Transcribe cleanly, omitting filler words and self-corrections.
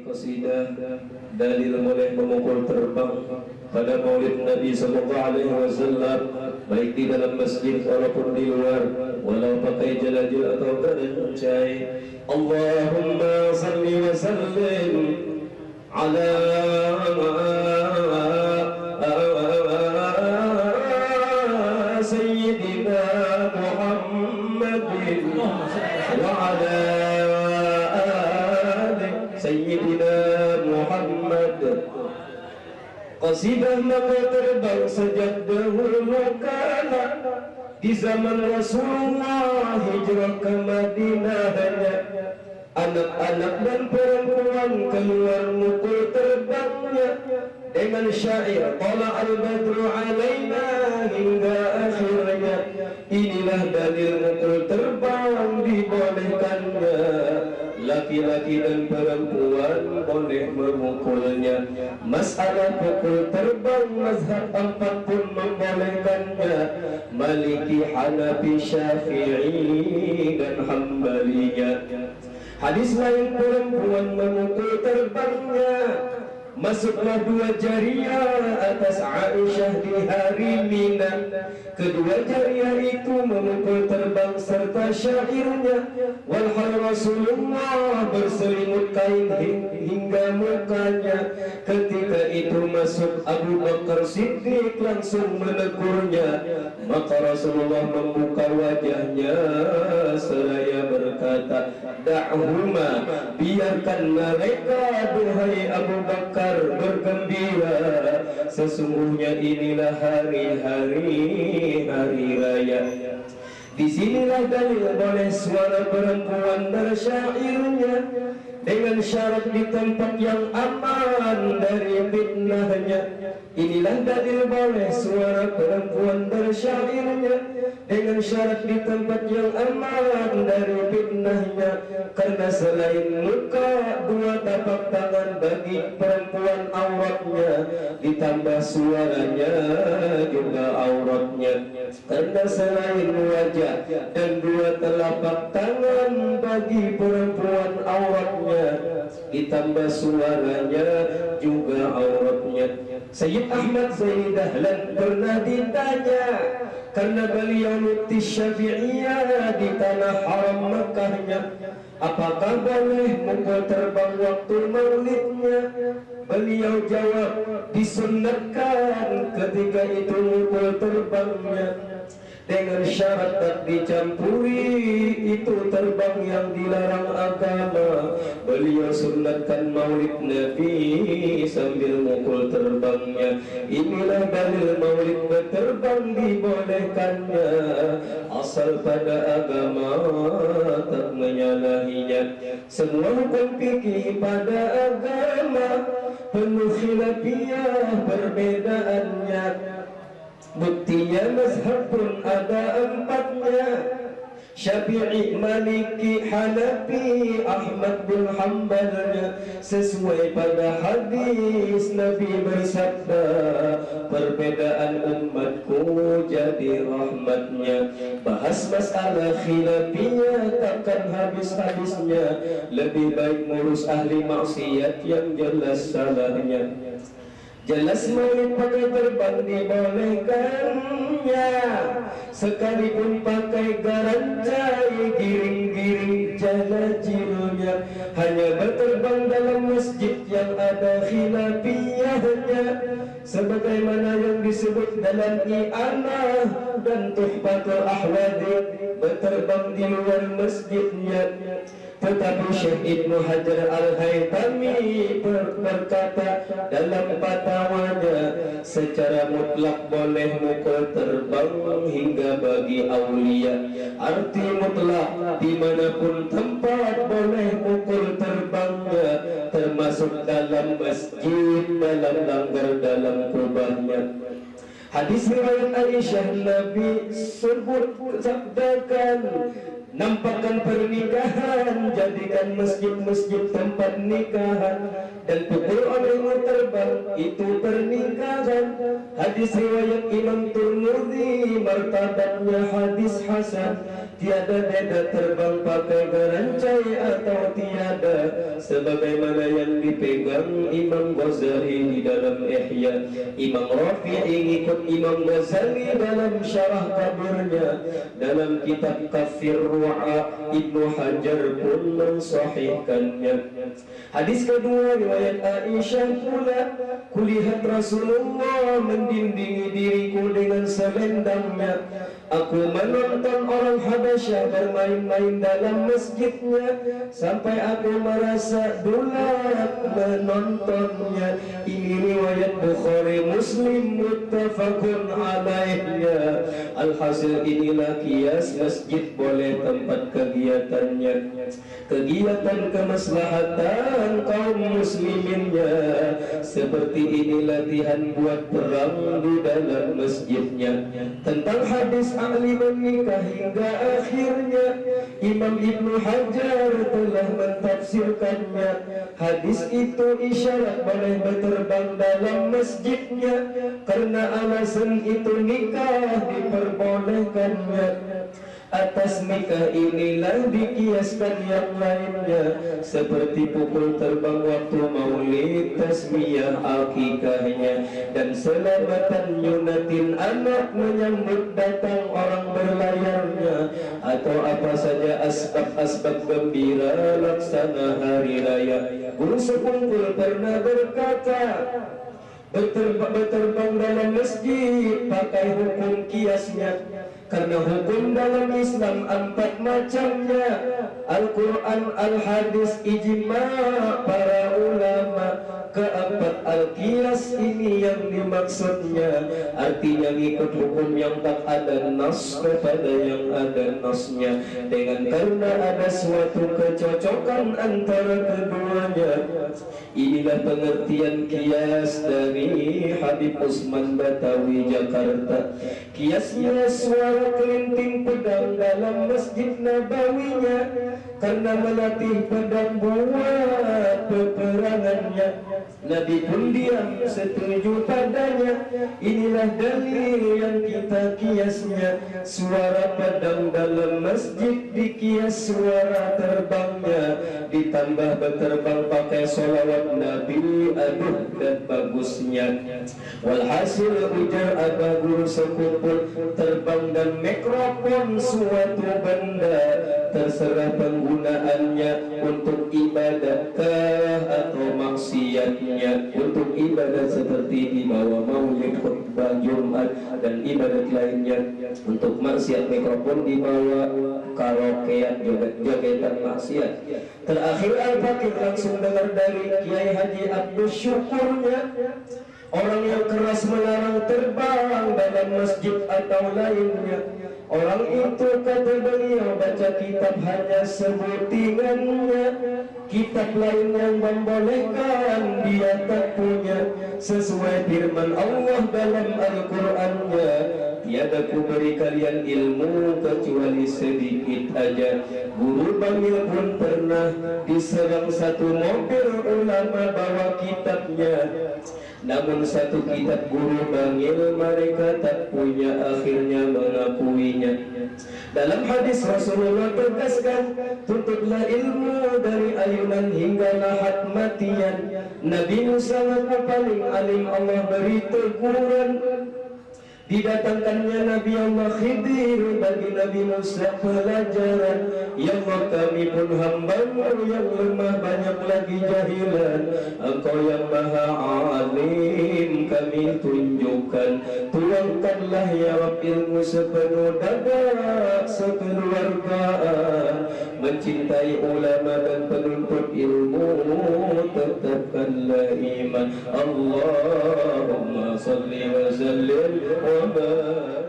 qasidah dalil boleh memukul terbang pada maulid Nabi sallallahu alaihi wasallam, baik di dalam masjid walaupun di luar, walau pakai jelajah atau kerencai. Allahumma salli wa sallim ala sayyidina Muhammadin wa ala Sayyidina Muhammad. Qasidah maka terbang sejak dahulu kala, di zaman Rasulullah hijrah ke Madinahnya. Anak-anak dan perempuan keluar mukul terbangnya dengan syair qala al-badru alaina hingga akhirnya. Inilah dalil mukul terbang dibolehkannya, laki-laki dan perempuan boleh memukulnya. Masalah pukul terbang mazhab empat pun membolehkannya, Maliki, Hanafi, Syafi'i dan Hambalinya. Hadis lain perempuan memukul terbangnya, masuklah dua jariah atas Aisyah di hari Mina. Kedua jariah itu memukul terbang serta syairnya, walhal Rasulullah berselimut kain hingga mukanya. Ketika itu masuk Abu Bakar Siddiq langsung menegurnya, maka Rasulullah membuka wajahnya seraya berkata, da'huma, biarkan mereka, duhai Abu Bakar, bergembira. Sesungguhnya inilah hari raya. Disinilah dalil boleh suara perempuan bersyairnya, dengan syarat di tempat yang aman dari fitnahnya. Inilah dalil boleh suara perempuan bersyairnya, dengan syarat di tempat yang aman dari fitnahnya. Karena selain muka, dua tapak tangan bagi perempuan auratnya, ditambah suaranya juga auratnya. Karena selain wajah dan dua telapak tangan bagi perempuan auratnya, ditambah suaranya juga auratnya. Sayyid Ahmad Zaini Dahlan pernah ditanya, karena beliau mufti Syafi'iyah di tanah haram Mekahnya, apakah boleh mukul terbang waktu maulidnya? Beliau jawab, disunnatkan ketika itu mukul terbangnya, dengan syarat tak dicampuri itu terbang yang dilarang agama. Beliau sunnatkan maulid Nabi sambil mukul terbangnya. Inilah dalil maulid berterbang dibolehkannya, asal pada agama tak menyalahinya. Semua hukum fikih pada agama penuh khilafiyah perbedaannya. Buktinya mazhab pun ada empatnya, Syafi'i, Maliki, Hanafi, Ahmad bin Hanbalnya. Sesuai pada hadis Nabi bersabda, perbedaan umatku jadi rahmatnya. Bahas masalah khilafiyah takkan habis hadisnya, lebih baik ngurus ahli maksiat yang jelas salahnya. Jelas maulid pakai terbang dibolehkannya, sekalipun pakai garancai, giring-giring jalajirunya. Hanya berterbang dalam masjid yang ada khilafiyahnya, sebagaimana yang disebut dalam i'anah dan tuhfatul ahwadi, berterbang di luar masjidnya. Tetapi Syekh Ibnu Hajar Al-Haytami berkata dalam fatwanya, secara mutlak boleh mukul terbang hingga bagi aulia. Arti mutlak, dimanapun tempat boleh mukul terbangnya, termasuk dalam masjid, dalam langgar, dalam kubahnya. Hadis riwayat Aisyah, Nabi sebut sabdakan, nampakkan pernikahan, jadikan masjid-masjid tempat nikahan, dan pukul orang terbang itu pernikahan. Hadis riwayat Imam Tirmidzi, martabatnya hadis hasan. tiada beda terbang pakai garancai atau tiada, sebagaimana yang dipegang Imam Ghazali di dalam Ihya. Imam Rafi'i ikut Imam Ghazali dalam syarah kabirnya. Dalam kitab Kafir Ru'a, Ibnu Hajar pun mensahihkannya. Hadis kedua riwayat Aisyah pula, kulihat Rasulullah mendindingi diriku dengan selendangnya. Aku menonton orang Habasyah bermain-main dalam masjidnya, sampai aku merasa dulat menontonnya. Ini riwayat Bukhari Muslim muttafaqun alaihnya. Alhasil inilah kias masjid boleh tempat kegiatannya, kegiatan kemaslahatan kaum musliminnya. Seperti ini latihan buat perang di dalam masjidnya. Tentang hadis ahli menikah hingga akhirnya, Imam Ibnu Hajar telah mentafsirkannya. Hadis itu isyarat boleh berterbang dalam masjidnya, karena alasan itu nikah diperbolehkannya. Atas nikah inilah dikiaskan yang lainnya, seperti pukul terbang waktu maulid, tasmiyah akikahnya, dan selamatan nyunatin anak menyambut datang orang berlayarnya, atau apa saja asbab-asbab gembira laksana hari raya. Guru sekumpul pernah berkata, berterbang dalam masjid pakai hukum kiasnya, karena hukum dalam Islam 4 macamnya: Al-Quran, Al-Hadis, Ijma' para ulama. Keempat al-qiyas ini yang dimaksudnya, artinya ngikut hukum yang tak ada nas kepada yang ada nasnya, dengan karena ada suatu kecocokan antara keduanya. Inilah pengertian kias dari Habib Usman Batawi Jakarta. Kiasnya suara kelinting pedang dalam Masjid Nabawinya, karena melatih pedang buat peperangannya. Nabi pun diam setuju padanya. Inilah dalil yang kita kiasnya. Suara pedang dalam masjid dikias suara terbangnya, ditambah berterbang pakai sholawat Nabi. Aduh dan bagusnya. Walhasil ujar Abah Guru sekumpul, terbang dan mikrofon suatu benda, terserah penggunaannya untuk ibadatkah atau maksiatnya. Untuk ibadat seperti dibawa maulid, khutbah Jumat dan ibadat lainnya. Untuk maksiat mikrofon dibawa karaokean, joget-jogetan maksiat. Terakhir Al-Fakir langsung dengar dari Kiai Haji Abdul Syukurnya, orang yang keras melarang terbang dalam masjid atau lainnya. Orang itu kata beliau baca kitab hanya sebutingannya, kitab lain yang membolehkan dia tak punya. Sesuai firman Allah dalam Al-Qur'annya, tiada ku beri kalian ilmu kecuali sedikit aja. Guru Bangil pun pernah diserang satu mobil ulama bawa kitabnya, namun satu kitab Guru Bangil mereka tak punya, akhirnya mengakuinya. Dalam hadis Rasulullah tegaskan, tuntutlah ilmu dari ayunan hingga lahat matian. Nabi Musa paling alim, Allah beri teguran. Didatangkannya Nabi Allah Khidir bagi Nabi Musa pelajaran. Ya Allah, kami pun hamba-Mu yang lemah, banyak lagi jahilan. Engkau yang maha alim kami tunjukkan. Tuangkanlah ya Rabb ilmu sepenuh dada, sekeluargaan. Mencintai ulama dan penuntut ilmu, tetapkanlah iman. Allahumma salli wa sallim wa barik